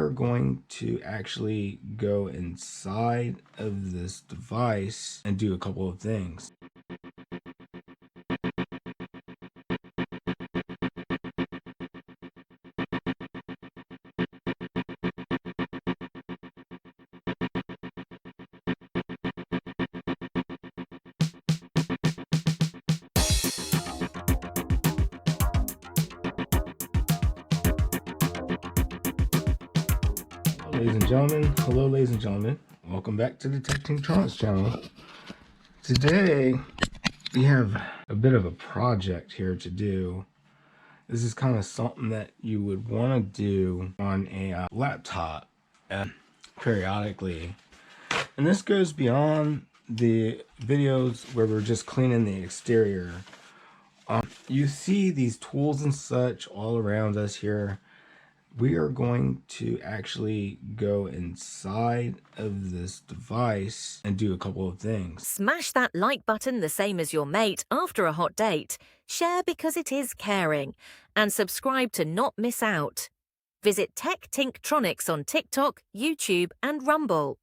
are going to actually go inside of this device and do a couple of things. Hello ladies and gentlemen, welcome back to the Tech Tinctronics channel. Today we have a bit of a project here to do. This is kind of something that you would want to do on a laptop periodically, and this goes beyond the videos where we're just cleaning the exterior. You see these tools and such all around us here. We are going to actually go inside of this device and do a couple of things. Smash that like button the same as your mate after a hot date. Share because it is caring. And subscribe to not miss out. Visit Tech Tinctronics on TikTok, YouTube and Rumble.